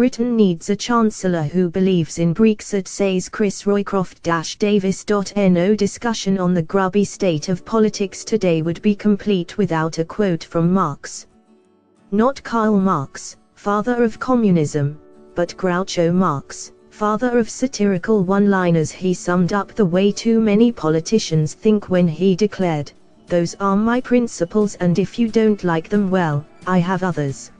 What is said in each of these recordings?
Britain needs a Chancellor who believes in Brexit, says CHRIS Roycroft-Davis. No discussion on the grubby state of politics today would be complete without a quote from Marx. Not Karl Marx, father of communism, but Groucho Marx, father of satirical one-liners. He summed up the way too many politicians think when he declared, "Those are my principles, and if you don't like them, well, I have others."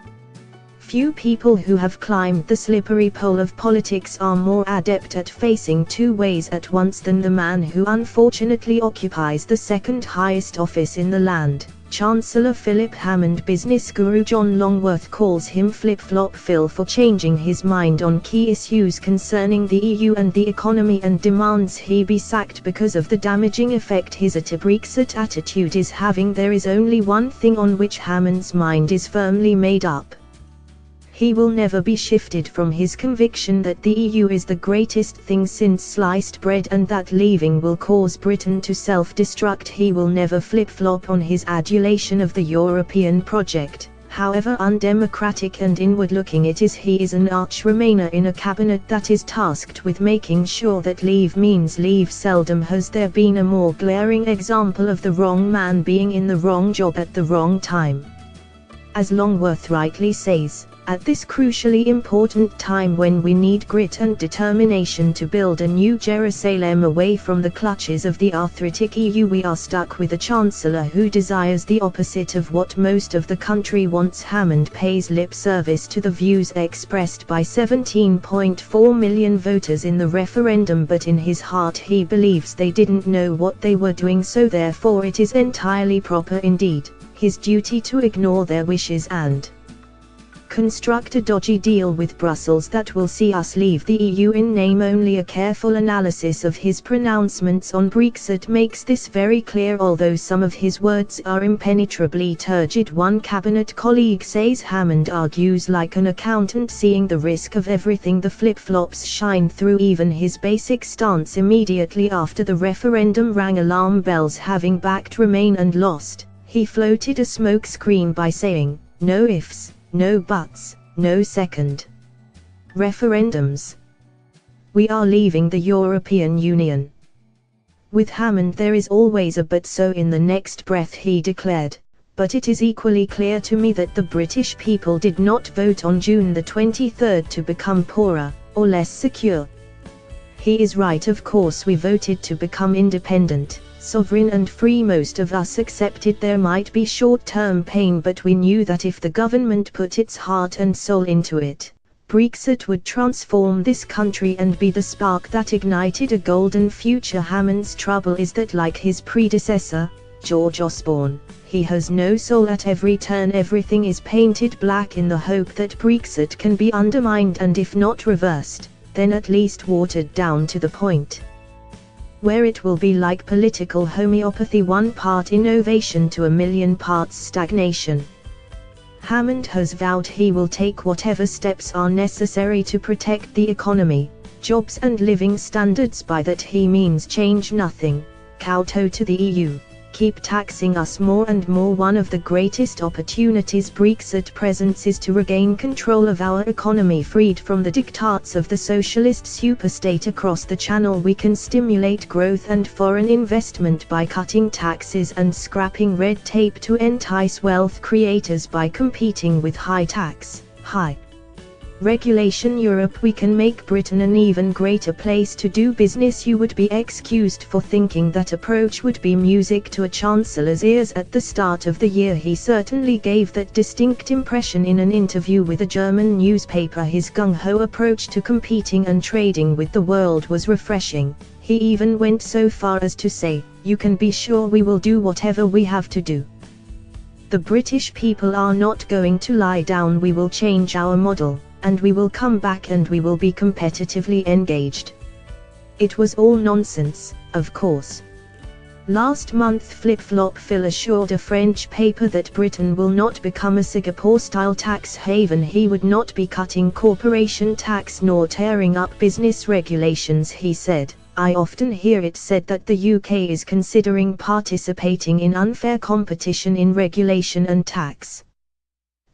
Few people who have climbed the slippery pole of politics are more adept at facing two ways at once than the man who unfortunately occupies the second highest office in the land. Chancellor Philip Hammond. Business guru John Longworth calls him Flip-Flop Phil for changing his mind on key issues concerning the EU and the economy, and demands he be sacked because of the damaging effect his anti-Brexit attitude is having. There is only one thing on which Hammond's mind is firmly made up. He will never be shifted from his conviction that the EU is the greatest thing since sliced bread, and that leaving will cause Britain to self-destruct. He will never flip-flop on his adulation of the European project, however undemocratic and inward-looking it is. He is an arch-remainer in a cabinet that is tasked with making sure that leave means leave. Seldom has there been a more glaring example of the wrong man being in the wrong job at the wrong time. As Longworth rightly says, at this crucially important time when we need grit and determination to build a new Jerusalem away from the clutches of the arthritic EU, we are stuck with a Chancellor who desires the opposite of what most of the country wants. Hammond pays lip service to the views expressed by 17.4 million voters in the referendum, but in his heart he believes they didn't know what they were doing, so therefore it is entirely proper, indeed, his duty to ignore their wishes and construct a dodgy deal with Brussels that will see us leave the EU in name only. A careful analysis of his pronouncements on Brexit makes this very clear, although some of his words are impenetrably turgid. One cabinet colleague says Hammond argues like an accountant, seeing the risk of everything. The flip-flops shine through even his basic stance. Immediately after the referendum rang alarm bells, having backed Remain and lost, he floated a smokescreen by saying, "No ifs, no buts, no second referendums. We are leaving the European Union." With Hammond there is always a but, so in the next breath he declared, "But it is equally clear to me that the British people did not vote on June the 23rd to become poorer, or less secure. He is right, of course we voted to become independent, sovereign and free. Most of us accepted there might be short-term pain, but we knew that if the government put its heart and soul into it, Brexit would transform this country and be the spark that ignited a golden future." Hammond's trouble is that, like his predecessor, George Osborne, he has no soul. At every turn everything is painted black in the hope that Brexit can be undermined, and if not reversed, then at least watered down to the point where it will be like political homeopathy, 1 part innovation to 1,000,000 parts stagnation. Hammond has vowed he will take whatever steps are necessary to protect the economy, jobs and living standards. By that he means change nothing, kowtow to the EU, keep taxing us more and more. One of the greatest opportunities Brexit presents is to regain control of our economy, freed from the diktats of the socialist superstate across the Channel. We can stimulate growth and foreign investment by cutting taxes and scrapping red tape to entice wealth creators by competing with high tax, high regulation Europe. We can make Britain an even greater place to do business. You would be excused for thinking that approach would be music to a Chancellor's ears. At the start of the year he certainly gave that distinct impression in an interview with a German newspaper. His gung-ho approach to competing and trading with the world was refreshing. He even went so far as to say, "You can be sure we will do whatever we have to do. The British people are not going to lie down. We will change our model, and we will come back, and we will be competitively engaged." It was all nonsense, of course. Last month Flip-Flop Phil assured a French paper that Britain will not become a Singapore-style tax haven. He would not be cutting corporation tax nor tearing up business regulations. He said, "I often hear it said that the UK is considering participating in unfair competition in regulation and tax.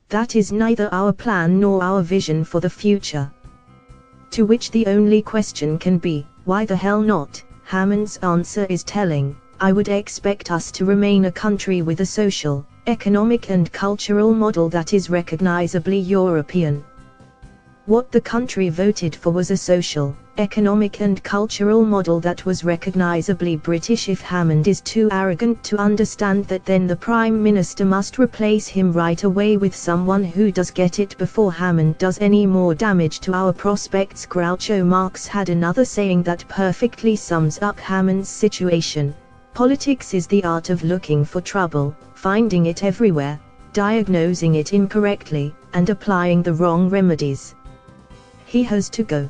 That is neither our plan nor our vision for the future. To which the only question can be, why the hell not? Hammond's answer is telling. I would expect us to remain a country with a social, economic and cultural model that is recognizably European. What the country voted for was a social, economic and cultural model that was recognizably British. If Hammond is too arrogant to understand that, then the Prime Minister must replace him right away with someone who does get it before Hammond does any more damage to our prospects. Groucho Marx had another saying that perfectly sums up Hammond's situation. Politics is the art of looking for trouble, finding it everywhere, diagnosing it incorrectly, and applying the wrong remedies. He has to go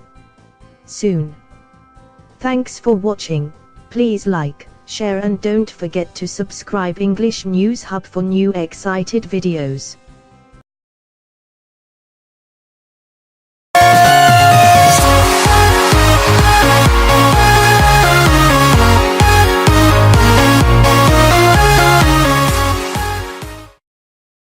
soon. Thanks for watching. Please like, share and don't forget to subscribe English News Hub for new excited videos.